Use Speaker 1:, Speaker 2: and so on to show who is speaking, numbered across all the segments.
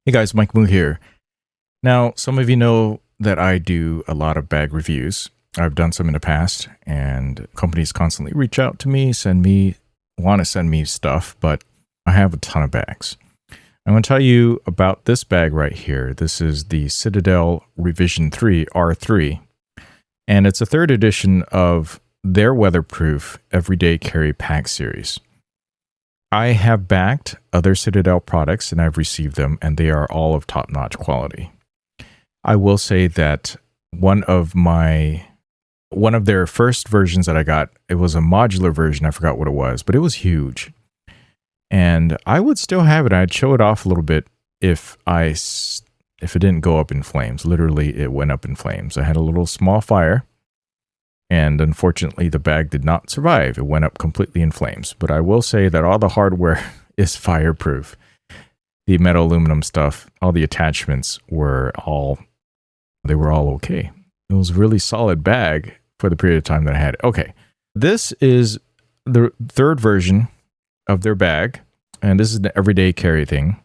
Speaker 1: Hey guys, Mike Moo here. Now, some of you know that I do a lot of bag reviews. I've done some in the past, and companies constantly reach out to me, want to send me stuff, but I have a ton of bags. I'm going to tell you about this bag right here. This is the Citadel Revision 3 R3, and it's a third edition of their weatherproof everyday carry pack series. I have backed other Citadel products and I've received them, and they are all of top-notch quality. I will say that one of their first versions that I got, it was a modular version. I forgot what it was, but it was huge. And I would still have it. I'd show it off a little bit if it didn't go up in flames. Literally, it went up in flames. I had a little small fire, and unfortunately, the bag did not survive. It went up completely in flames. But I will say that all the hardware is fireproof. The metal aluminum stuff, all the attachments were all okay. It was a really solid bag for the period of time that I had it. Okay, this is the third version of their bag, and this is the everyday carry thing.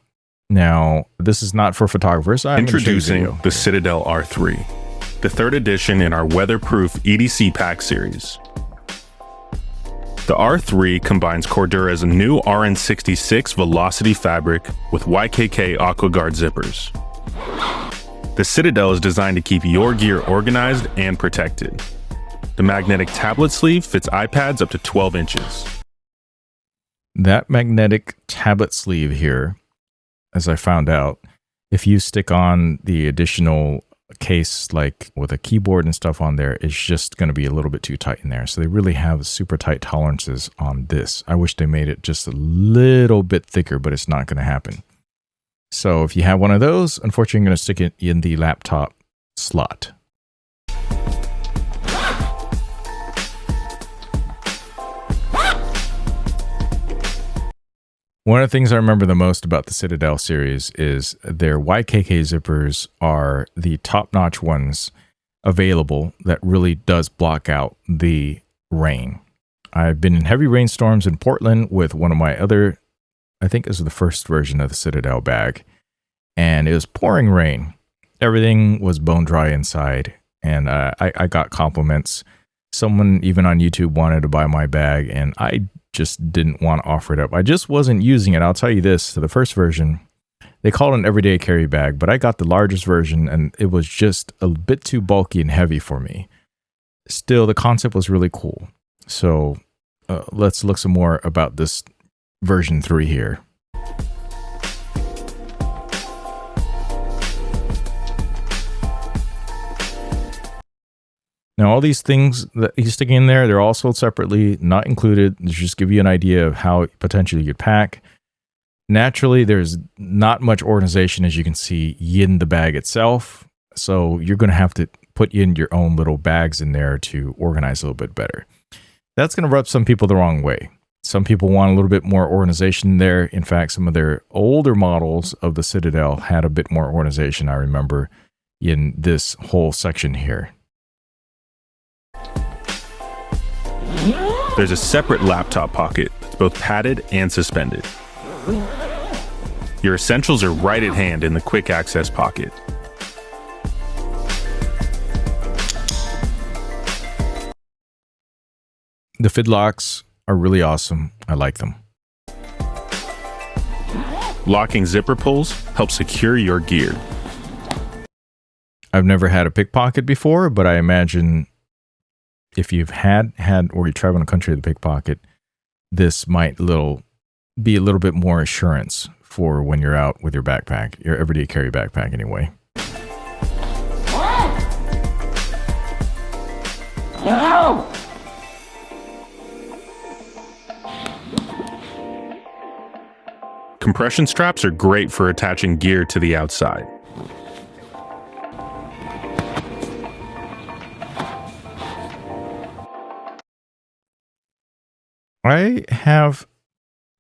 Speaker 1: Now, this is not for photographers.
Speaker 2: Introducing the Citadel R3. The third edition in our weatherproof EDC pack series. The R3 combines Cordura's new RN66 Velocity fabric with YKK AquaGuard zippers. The Citadel is designed to keep your gear organized and protected. The magnetic tablet sleeve fits iPads up to 12 inches.
Speaker 1: That magnetic tablet sleeve here, as I found out, if you stick on the additional case, like with a keyboard and stuff on there, it's just going to be a little bit too tight in there. So they really have super tight tolerances on this. I wish they made it just a little bit thicker, but it's not going to happen. So if you have one of those, unfortunately, I'm going to stick it in the laptop slot. One of the things I remember the most about the Citadel series is their YKK zippers are the top-notch ones available that really does block out the rain. I've been in heavy rainstorms in Portland with one of my other, I think this was the first version of the Citadel bag, and it was pouring rain. Everything was bone dry inside, and I got compliments. Someone even on YouTube wanted to buy my bag, and I just didn't want to offer it up. I just wasn't using it. I'll tell you this, the first version, they called it an everyday carry bag, but I got the largest version and it was just a bit too bulky and heavy for me. Still, the concept was really cool. So let's look some more about this version 3 here. Now, all these things that he's sticking in there, they're all sold separately, not included. They just give you an idea of how potentially you'd pack. Naturally, there's not much organization, as you can see, in the bag itself. So you're going to have to put in your own little bags in there to organize a little bit better. That's going to rub some people the wrong way. Some people want a little bit more organization there. In fact, some of their older models of the Citadel had a bit more organization, I remember, in this whole section here.
Speaker 2: There's a separate laptop pocket that's both padded and suspended. Your essentials are right at hand in the quick access pocket.
Speaker 1: The fid locks are really awesome. I like them.
Speaker 2: Locking zipper pulls help secure your gear.
Speaker 1: I've never had a pickpocket before, but I imagine if you've had or you travel in a country with a pickpocket, this might be a little bit more assurance for when you're out with your backpack, your everyday carry backpack anyway.
Speaker 2: No! Compression straps are great for attaching gear to the outside.
Speaker 1: I have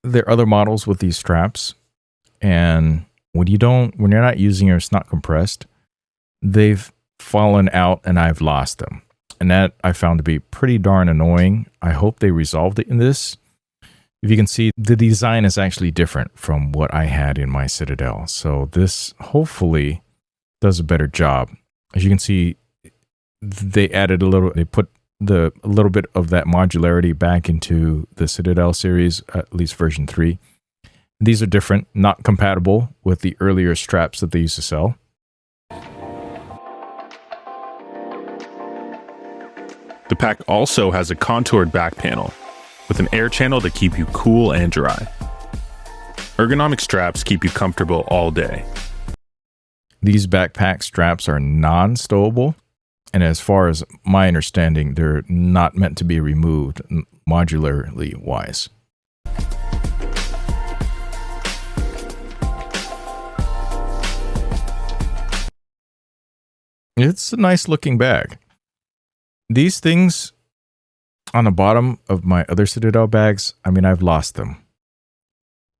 Speaker 1: their other models with these straps, and when you're not using it, it's not compressed, they've fallen out and I've lost them. And that I found to be pretty darn annoying. I hope they resolved it in this. If you can see, the design is actually different from what I had in my Citadel. So this hopefully does a better job. As you can see, they put a little bit of that modularity back into the Citadel series, at least version 3. These are different, not compatible with the earlier straps that they used to sell.
Speaker 2: The pack also has a contoured back panel with an air channel to keep you cool and dry. Ergonomic straps keep you comfortable all day.
Speaker 1: These backpack straps are non-stowable, and as far as my understanding, they're not meant to be removed modularly wise. It's a nice looking bag. These things on the bottom of my other Citadel bags, I mean, I've lost them.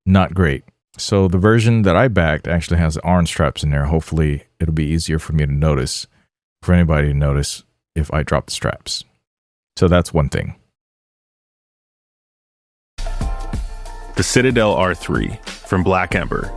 Speaker 1: Not great. So the version that I backed actually has orange straps in there. Hopefully it'll be easier for me to notice, for anybody to notice if I drop the straps. So that's one thing.
Speaker 2: The Citadel R3 from Black Ember.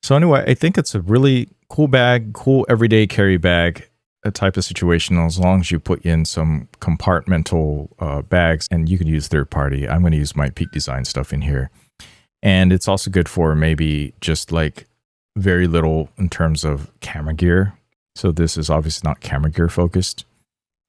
Speaker 1: So anyway, I think it's a really cool bag, cool everyday carry bag, a type of situation, as long as you put in some compartmental bags, and you can use third party. I'm going to use my Peak Design stuff in here. And it's also good for maybe just like very little in terms of camera gear. So this is obviously not camera gear focused.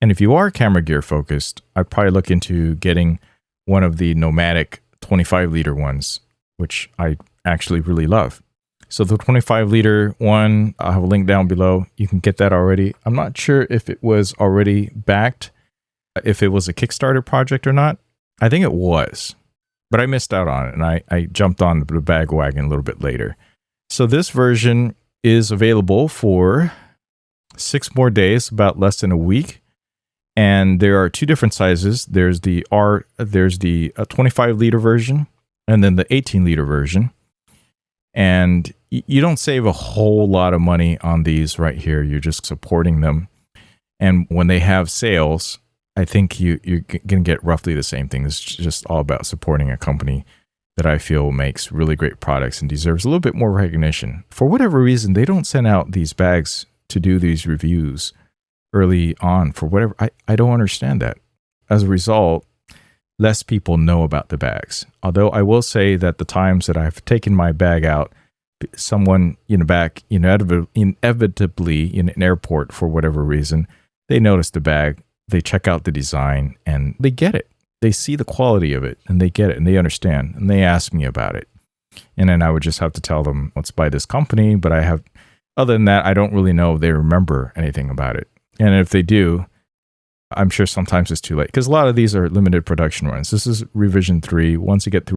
Speaker 1: And if you are camera gear focused, I'd probably look into getting one of the Nomadic 25 liter ones, which I actually really love. So the 25 liter one, I'll have a link down below. You can get that already. I'm not sure if it was already backed, if it was a Kickstarter project or not. I think it was, but I missed out on it, and I jumped on the bag wagon a little bit later. So this version is available for 6 more days, about less than a week. And there are 2 different sizes. There's the 25 liter version, and then the 18 liter version. And you don't save a whole lot of money on these right here. You're just supporting them. And when they have sales, I think you're going to get roughly the same thing. It's just all about supporting a company that I feel makes really great products and deserves a little bit more recognition. For whatever reason, they don't send out these bags to do these reviews early on. For whatever, I don't understand that. As a result, less people know about the bags. Although I will say that the times that I've taken my bag out, someone in the back inevitably in an airport for whatever reason, they notice the bag, they check out the design, and they get it. They see the quality of it, and they get it, and they understand, and they ask me about it. And then I would just have to tell them, let's buy this company. But other than that, I don't really know if they remember anything about it. And if they do, I'm sure sometimes it's too late, because a lot of these are limited production runs. This is revision 3. Once you get through